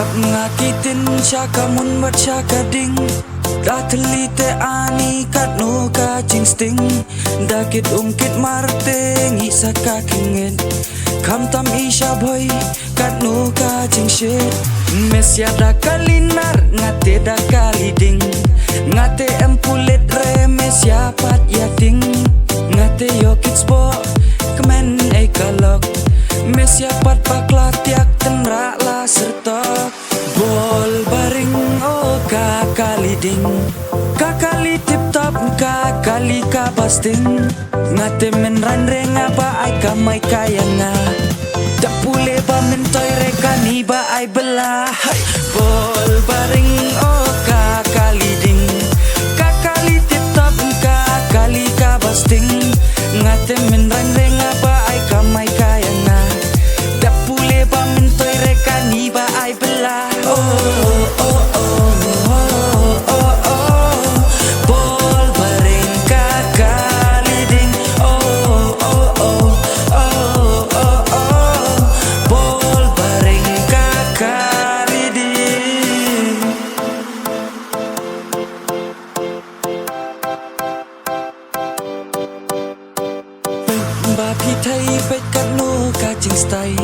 Hap ngakitin syaka mun bat syaka ding. Da telite ani kat no kacing sting. Dakit ungkit marte ngisa kakingin. Kam tam isya boy kat no kacing shit. Mesya da kalinar ngate da kaliding. Ngate empulit re mesya pat yating. Ngate yo kids bo kemen ay kalok. Mesya pat paklatiak tenra la sertok. Bol baring oh kakaliding. Kakali tip top kakali kabasting. Ngate men ranre ngaba ay kamay kaya nga. Dapule ba mentoy rekani ba ay belah. Bol baring oh kakaliding. Kakali tip top kakali kabasting. Ngate men ranre ngaba ay kamay kaya nga. Dapule ba mentoy rekani ba ay belah. Oh oh oh oh oh oh oh. Bol baring kakaliding. Oh oh oh oh oh oh. Bol baring kakaliding. Bapi thai pet kat no kacing stai.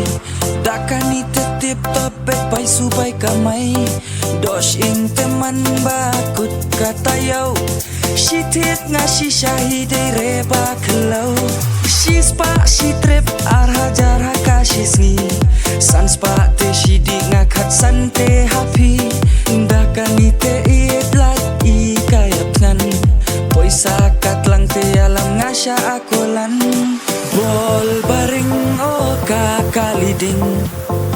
Dakani tetip top pet pai subai kamai. Dosh ing teman bakut kata yau. She tit ngasi syahide reba kelau. She spa she trip arhajar hakashisngi. San spa te she di ngakat sante happy. Dakani te iet lat I kayap nan. Poisa kat lang te alam ngasya akolan. Bol baring oh kakaliding.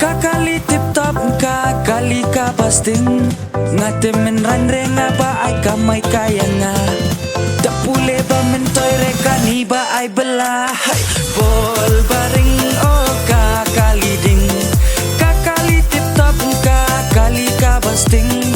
Kakali tip top kakali kabasting. Ngate men ranre ngaba ay kamay kaya nga. Dapule ba mentoy rekani ba ay belah. Bol baring oh kakaliding. Kakali tip top kakali kabasting.